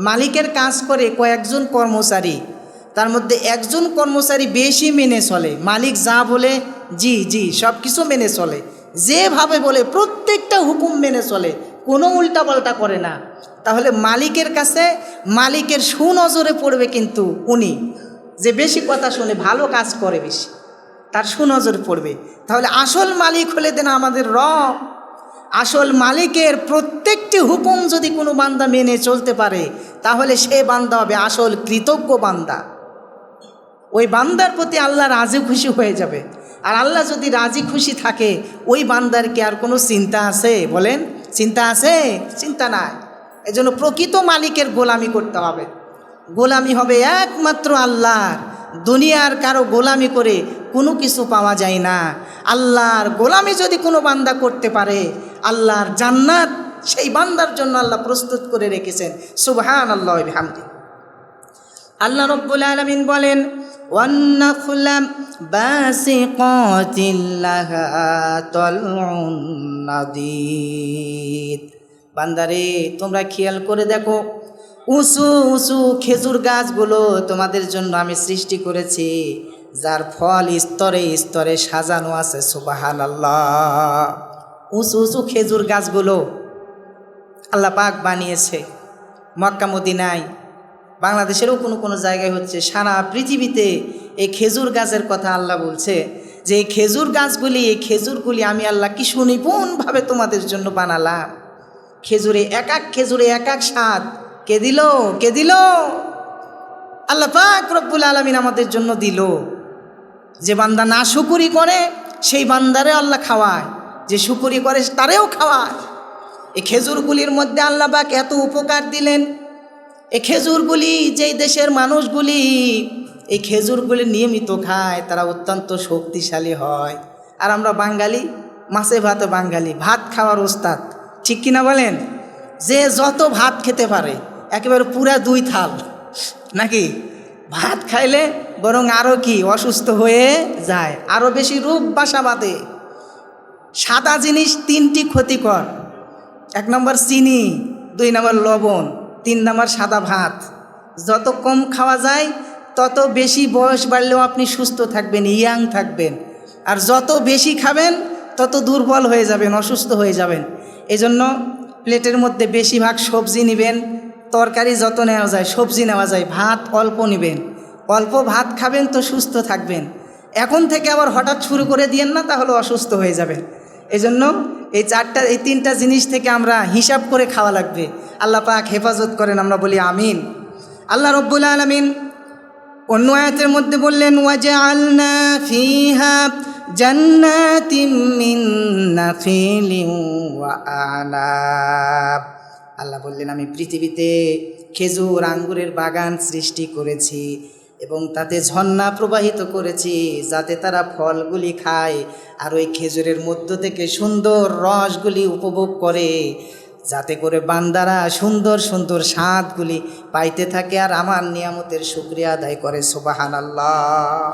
মালিকের কাজ করে কয়েকজন কর্মচারী, তার মধ্যে একজন কর্মচারী বেশি মেনে চলে। মালিক যা বলে জি জি সব কিছু মেনে চলে, যেভাবে বলে প্রত্যেকটা হুকুম মেনে চলে, কোনো উল্টাপাল্টা করে না। তাহলে মালিকের কাছে মালিকের সুনজরে পড়বে, কিন্তু উনি যে বেশি কথা শুনে ভালো কাজ করে বেশি, তার সুনজরে পড়বে। তাহলে আসল মালিক হলে দেন আমাদের রব। আসল মালিকের প্রত্যেকটি হুকুম যদি কোনো বান্দা মেনে চলতে পারে, তাহলে সে বান্দা হবে আসল কৃতজ্ঞ বান্দা। ওই বান্দার প্রতি আল্লাহ রাজি খুশি হয়ে যাবে। আর আল্লাহ যদি রাজি খুশি থাকে, ওই বান্দার কি আর কোনো চিন্তা আছে? বলেন, চিন্তা আছে? চিন্তা নাই। এজন্য প্রকৃত মালিকের গোলামি করতে হবে। গোলামি হবে একমাত্র আল্লাহর। দুনিয়ার কারো গোলামি করে কোনো কিছু পাওয়া যায় না। আল্লাহর গোলামি যদি কোনো বান্দা করতে পারে, আল্লাহর জান্নাত সেই বান্দার জন্য আল্লাহ প্রস্তুত করে রেখেছেন। সুবহানাল্লাহি ওয়া বিহামদিহি। আল্লাহ রব্বুল আলামিন বলেন, ওয়ান্নাখলা বাসিকাতিন লাহা তালউন নাদীদ। বান্দারে তোমরা খেয়াল করে দেখো, উঁচু উঁচু খেজুর গাছগুলো তোমাদের জন্য আমি সৃষ্টি করেছি, যার ফল স্তরে স্তরে সাজানো আছে। সুবহানাল্লাহ। উঁচু উঁচু খেজুর গাছগুলো আল্লাহ পাক বানিয়েছে। মক্কা মদিনায়, বাংলাদেশেরও কোনো কোনো জায়গায় হচ্ছে, সারা পৃথিবীতে এই খেজুর গাছের কথা আল্লাহ বলছে যে এই খেজুর গাছগুলি, এই খেজুরগুলি আমি আল্লাহ কি সুনিপুণভাবে তোমাদের জন্য বানালাম। খেজুরে এক এক স্বাদ। কে দিল? কে দিল? আল্লাহ পাক রব্বুল আলামিন আমাদের জন্য দিল। যে বান্দা না শুকরি করে সেই বান্দারে আল্লাহ খাওয়ায়, যে শুকরি করে তারেও খাওয়ায়। এই খেজুরগুলির মধ্যে আল্লাহ পাক এত উপকার দিলেন। এই খেজুরগুলি যেই দেশের মানুষগুলি এই খেজুরগুলি নিয়মিত খায় তারা অত্যন্ত শক্তিশালী হয়। আর আমরা বাঙালি, মাছে ভাতে বাঙালি, ভাত খাওয়ার ওস্তাদ, ঠিক কিনা বলেন? যে যত ভাত খেতে পারে একেবারে পুরা 2 থাল, নাকি? ভাত খাইলে বরং আরও কি অসুস্থ হয়ে যায়, আরও বেশি রোগ বাসা বাঁধে। সাদা জিনিস 3টি ক্ষতিকর। 1 নম্বর চিনি, 2 নম্বর লবণ, 3 নম্বর সাদা ভাত। যত কম খাওয়া যায় তত বেশি বয়স বাড়লেও আপনি সুস্থ থাকবেন, ইয়াং থাকবেন। আর যত বেশি খাবেন তত দুর্বল হয়ে যাবেন, অসুস্থ হয়ে যাবেন। এজন্য প্লেটের মধ্যে বেশিরভাগ সবজি নেবেন। তরকারি যত নেওয়া যায় সবজি নেওয়া যায়, ভাত অল্প নেবেন। অল্প ভাত খাবেন তো সুস্থ থাকবেন। এখন থেকে আবার হঠাৎ শুরু করে দিয়েন না, তাহলে অসুস্থ হয়ে যাবেন। এজন্য এই 3টা জিনিস থেকে আমরা হিসাব করে খাওয়া লাগবে। আল্লাহ পাক হেফাজত করেন, আমরা বলি আমিন। আল্লাহ রব্বুল আলামিন অন্য আয়াতের মধ্যে বললেন, ওয়াজআলনা ফিহা জান্নাতিম মিন নাখিলিন ওয়া আনাব। আল্লাহ বললেন, আমি পৃথিবীতে খেজুর আঙ্গুরের বাগান সৃষ্টি করেছি এবং তাতে ঝর্ণা প্রবাহিত করেছি যাতে তারা ফলগুলি খায় আর ওই খেজুরের মধ্য থেকে সুন্দর রসগুলি উপভোগ করে, যাতে করে বান্দারা সুন্দর সুন্দর স্বাদগুলি পাইতে থাকে আর আমার নিয়ামতের শুকরিয়া আদায় করে। সুবহানাল্লাহ।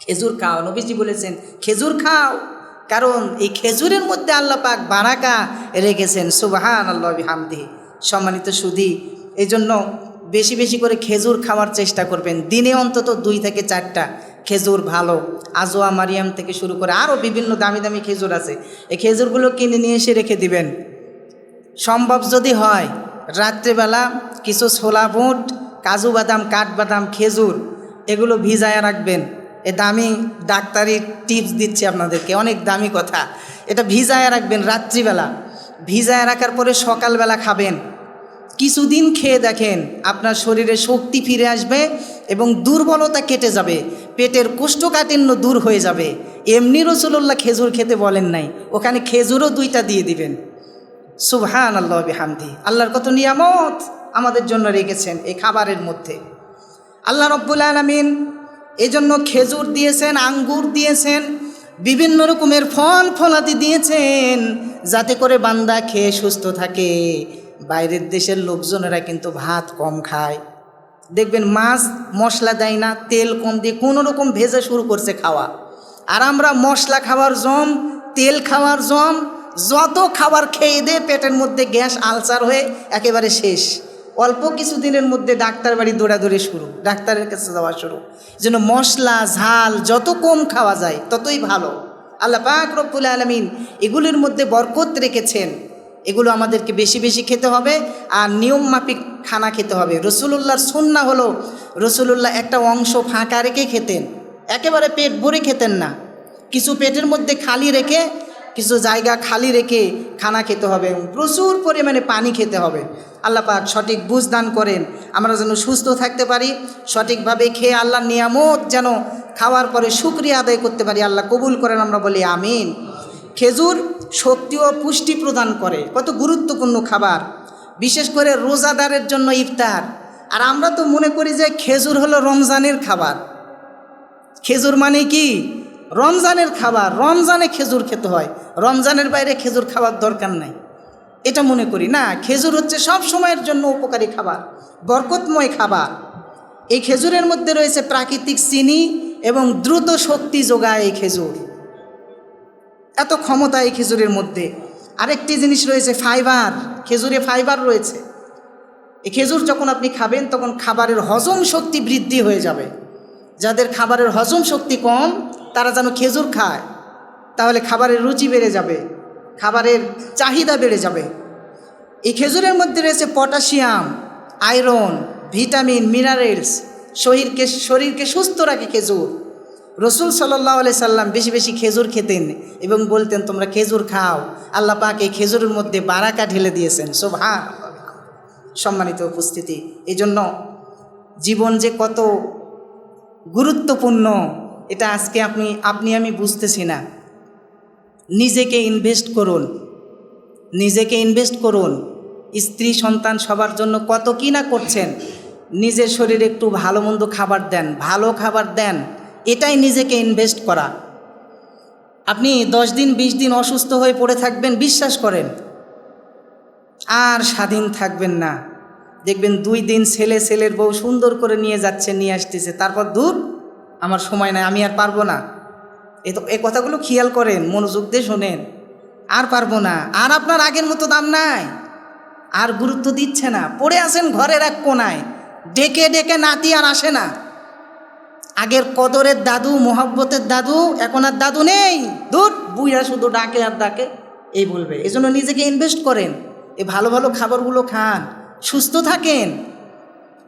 খেজুর খাও, নবীজি বলেছেন খেজুর খাও, কারণ এই খেজুরের মধ্যে আল্লাহ পাক বারাকা রেখেছেন। সুবহানাল্লাহ বিহামদিহি। সম্মানিত সুধী, এই জন্য বেশি বেশি করে খেজুর খাওয়ার চেষ্টা করবেন। দিনে অন্তত 2 থেকে 4টা খেজুর ভালো, আজোয়া মারিয়াম থেকে শুরু করে আরও বিভিন্ন দামি দামি খেজুর আছে। এই খেজুরগুলো কিনে নিয়ে এসে রেখে দিবেন। সম্ভব যদি হয় রাত্রেবেলা কিছু ছোলা বুট, কাজু বাদাম, কাঠবাদাম, খেজুর এগুলো ভিজায় রাখবেন। এ দামি ডাক্তারি টিপস দিচ্ছি আপনাদেরকে, অনেক দামি কথা। এটা ভিজায় রাখবেন রাত্রিবেলা। ভিজায় রাখার পরে সকালবেলা খাবেন। কিছুদিন খেয়ে দেখেন আপনার শরীরে শক্তি ফিরে আসবে এবং দুর্বলতা কেটে যাবে, পেটের কোষ্ঠকাঠিন্য দূর হয়ে যাবে। এমনি রাসূলুল্লাহ খেজুর খেতে বলেন নাই, ওখানে খেজুরও 2টা দিয়ে দিবেন। সুবহানাল্লাহ বিহামদিহি। আল্লাহর কত নিয়ামত আমাদের জন্য রেখেছেন এই খাবারের মধ্যে। আল্লাহ রব্বুল আলামিন এজন্য খেজুর দিয়েছেন, আঙ্গুর দিয়েছেন, বিভিন্ন রকমের ফল ফলাদি দিয়েছেন যাতে করে বান্দা খেয়ে সুস্থ থাকে। বাইরের দেশের লোকজনেরা কিন্তু ভাত কম খায়, দেখবেন মাছ মশলা দেয় না, তেল কম দিয়ে কোনো রকম ভেজে শুরু করছে খাওয়া। আর আমরা মশলা খাওয়ার জম, তেল খাওয়ার জম, যত খাবার খেয়ে দে পেটের মধ্যে গ্যাস আলসার হয়ে একেবারে শেষ। অল্প কিছুদিনের মধ্যে ডাক্তার বাড়ি দৌড়াদৌড়ি শুরু, ডাক্তারের কাছে যাওয়া শুরু। যেন মশলা ঝাল যত কম খাওয়া যায় ততই ভালো। আল্লাহ পাক রব্বুল আলামিন এগুলির মধ্যে বরকত রেখেছেন। এগুলো আমাদেরকে বেশি বেশি খেতে হবে আর নিয়ম মাফিক খানা খেতে হবে। রাসূলুল্লাহর সুন্নাহ হলো রাসূলুল্লাহ একটা অংশ ফাঁকা রেখে খেতেন, একেবারে পেট ভরে খেতেন না। কিছু পেটের মধ্যে খালি রেখে, কিছু জায়গা খালি রেখে খানা খেতে হবে এবং প্রচুর পরিমাণে পানি খেতে হবে। আল্লাহ পাক সঠিক বুঝ দান করেন, আমরা যেন সুস্থ থাকতে পারি, সঠিকভাবে খেয়ে আল্লাহর নিয়ামত যেন খাওয়ার পরে শুকরিয়া আদায় করতে পারি। আল্লাহ কবুল করেন, আমরা বলি আমিন। খেজুর শক্তি ও পুষ্টি প্রদান করে, কত গুরুত্বপূর্ণ খাবার, বিশেষ করে রোজাদারের জন্য ইফতার। আর আমরা তো মনে করি যে খেজুর হলো রমজানের খাবার। খেজুর মানে কি? রমজানের খাবার, রমজানে খেজুর খেতে হয়, রমজানের বাইরে খেজুর খাওয়ার দরকার নাই, এটা মনে করি না। খেজুর হচ্ছে সব সময়ের জন্য উপকারী খাবার, বরকতময় খাবার। এই খেজুরের মধ্যে রয়েছে প্রাকৃতিক চিনি এবং দ্রুত শক্তি যোগায় এই খেজুর, এত ক্ষমতা এই খেজুরের মধ্যে। আরেকটি জিনিস রয়েছে ফাইবার, খেজুরে ফাইবার রয়েছে। এই খেজুর যখন আপনি খাবেন তখন খাবারের হজম শক্তি বৃদ্ধি হয়ে যাবে। যাদের খাবারের হজম শক্তি কম তারা যেন খেজুর খায়, তাহলে খাবারের রুচি বেড়ে যাবে, খাবারের চাহিদা বেড়ে যাবে। এই খেজুরের মধ্যে রয়েছে পটাশিয়াম, আয়রন, ভিটামিন, মিনারেলস, শরীরকে সুস্থ রাখে খেজুর। রসুল সাল্লাল্লাহু আলাইহি সাল্লাম বেশি বেশি খেজুর খেতেন এবং বলতেন তোমরা খেজুর খাও, আল্লাহ পাক এই খেজুরের মধ্যে বারাকা ঢেলে দিয়েছেন। সুবহানাল্লাহ। সম্মানিত উপস্থিতি, এই জন্য জীবন যে কত গুরুত্বপূর্ণ এটা আজকে আপনি আমি বুঝতেছি না। নিজেকে ইনভেস্ট করুন, নিজেকে ইনভেস্ট করুন। স্ত্রী সন্তান সবার জন্য কত কি না করছেন, নিজের শরীরে একটু ভালো মন্দ খাবার দেন, ভালো খাবার দেন, এটাই নিজেকে ইনভেস্ট করা। আপনি 10 দিন 20 দিন অসুস্থ হয়ে পড়ে থাকবেন, বিশ্বাস করেন, আর স্বাধীন থাকবেন না। দেখবেন 2 দিন ছেলের বউ সুন্দর করে নিয়ে যাচ্ছে, নিয়ে আসতেছে, তারপর দূর, আমার সময় নাই, আমি আর পারবো না। এই কথাগুলো খেয়াল করেন, মনোযোগ দিয়ে শোনেন। আর পারবো না, আর আপনার আগের মতো দাম নাই, আর গুরুত্ব দিচ্ছে না, পড়ে আছেন ঘরের এক কোনায়, ডেকে ডেকে নাতি আর আসে না। আগের কদরের দাদু, মোহব্বতের দাদু, এখন আর দাদু নেই, দূর, বুইরা শুধু ডাকে আর ডাকে, এই বলবে। এজন্য নিজেকে ইনভেস্ট করেন, এই ভালো ভালো খাবারগুলো খান, সুস্থ থাকেন।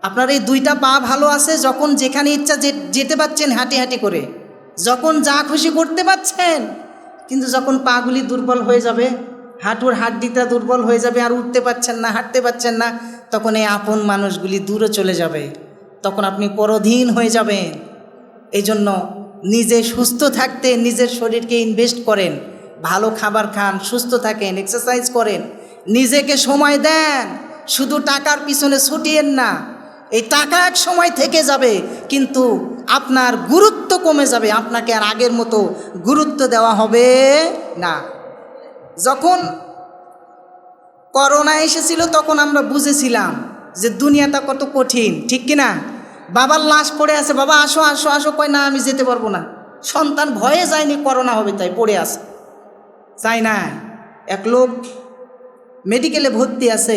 আপনার এই 2টা পা ভালো আছে, যখন যেখানে ইচ্ছা যেতে পাচ্ছেন হাঁটি হাঁটি করে, যখন যা খুশি করতে পাচ্ছেন। কিন্তু যখন পাগুলি দুর্বল হয়ে যাবে, হাঁটুর হাড্ডিটা দুর্বল হয়ে যাবে, আর উঠতে পাচ্ছেন না, হাঁটতে পাচ্ছেন না, তখন এই আপন মানুষগুলি দূরে চলে যাবে, তখন আপনি পরাধীন হয়ে যাবেন। এই জন্য নিজে সুস্থ থাকতে নিজের শরীরকে ইনভেস্ট করেন, ভালো খাবার খান, সুস্থ থাকেন, এক্সারসাইজ করেন, নিজেকে সময় দেন, শুধু টাকার পিছনে ছুটিয়েন না। এই টাকা এক সময় থেকে যাবে, কিন্তু আপনার গুরুত্ব কমে যাবে, আপনাকে আর আগের মতো গুরুত্ব দেওয়া হবে না। যখন করোনা এসেছিল তখন আমরা বুঝেছিলাম যে দুনিয়াটা কত কঠিন, ঠিক কিনা? বাবার লাশ পড়ে আছে, বাবা আসো আসো আসো, কয় না আমি যেতে পারবো না। সন্তান ভয়ে যায়নি করোনা হবে তাই, পড়ে আছে, চাই না। এক লোক মেডিকেলে ভর্তি আছে,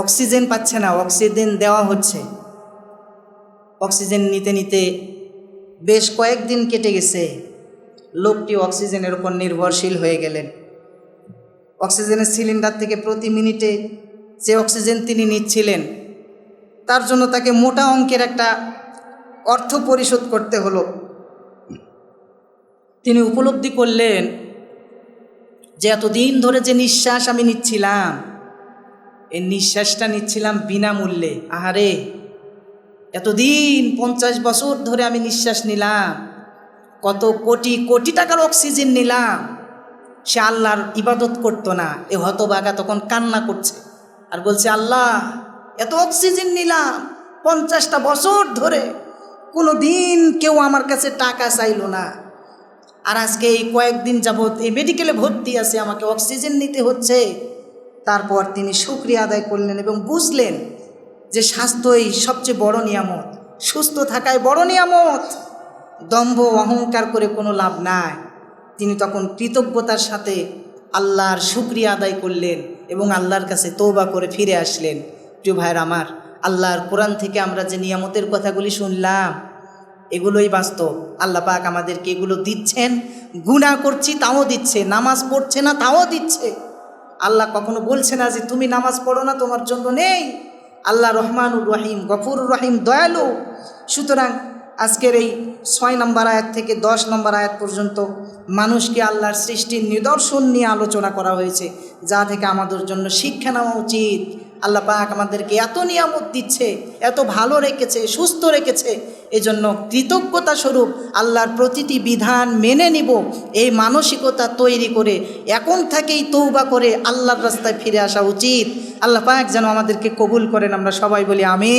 অক্সিজেন পাচ্ছে না, অক্সিজেন দেওয়া হচ্ছে, অক্সিজেন নিতে নিতে বেশ কয়েকদিন কেটে গেছে, লোকটি অক্সিজেনের উপর নির্ভরশীল হয়ে গেলেন। অক্সিজেনের সিলিন্ডার থেকে প্রতি মিনিটে যে অক্সিজেন তিনি নিচ্ছিলেন, তার জন্য তাকে মোটা অঙ্কের একটা অর্থ পরিশোধ করতে হলো। তিনি উপলব্ধি করলেন যে এতদিন ধরে যে নিঃশ্বাস আমি নিচ্ছিলাম, এই নিঃশ্বাসটা নিচ্ছিলাম বিনামূল্যে। আহারে, এতদিন 50 বছর ধরে আমি নিঃশ্বাস নিলাম, কত কোটি কোটি টাকার অক্সিজেন নিলাম, সে আল্লাহর ইবাদত করতো না। এ হতভাগা তখন কান্না করছে আর বলছে, আল্লাহ, এত অক্সিজেন নিলাম 50টা বছর ধরে, কোনো দিন কেউ আমার কাছে টাকা চাইলো না, আর আজকে এই কয়েকদিন যাবৎ এই মেডিকেলে ভর্তি আছে, আমাকে অক্সিজেন নিতে হচ্ছে। তারপর তিনি শুকরিয়া আদায় করলেন এবং বুঝলেন যে স্বাস্থ্যই সবচেয়ে বড় নিয়ামত, সুস্থ থাকায় বড় নিয়ামত, দম্ভ অহংকার করে কোনো লাভ নাই। তিনি তখন কৃতজ্ঞতার সাথে আল্লাহর শুকরিয়া আদায় করলেন এবং আল্লাহর কাছে তওবা করে ফিরে আসলেন। প্রিয় ভাইয়ের আমার, আল্লাহর কোরআন থেকে আমরা যে নিয়ামতের কথাগুলি শুনলাম, এগুলোই বাস্তব। আল্লাহ পাক আমাদেরকে এগুলো দিচ্ছেন, গুনাহ করছি তাও দিচ্ছে, নামাজ পড়ছে না তাও দিচ্ছে। আল্লাহ কখনো বলছে না যে তুমি নামাজ পড়ো না, তোমার জন্য নেই। আল্লাহ রহমানুর রহিম, গফুরুর রহিম, দয়ালু। সুতরাং আজকের এই 6 নম্বর আয়াত থেকে 10 নম্বর আয়াত পর্যন্ত মানুষকে আল্লাহর সৃষ্টির নিদর্শন নিয়ে আলোচনা করা হয়েছে, যা থেকে আমাদের জন্য শিক্ষা নেওয়া উচিত। আল্লাহ পাক আমাদেরকে এত নিয়ামত দিচ্ছে, এত ভালো রেখেছে, সুস্থ রেখেছে, এজন্য কৃতজ্ঞতা স্বরূপ আল্লাহর প্রতিটি বিধান মেনে নিব, এই মানসিকতা তৈরি করে এখন থেকেই তওবা করে আল্লাহর রাস্তায় ফিরে আসা উচিত। আল্লাহ পাক যেন আমাদেরকে কবুল করেন, আমরা সবাই বলি আমিন।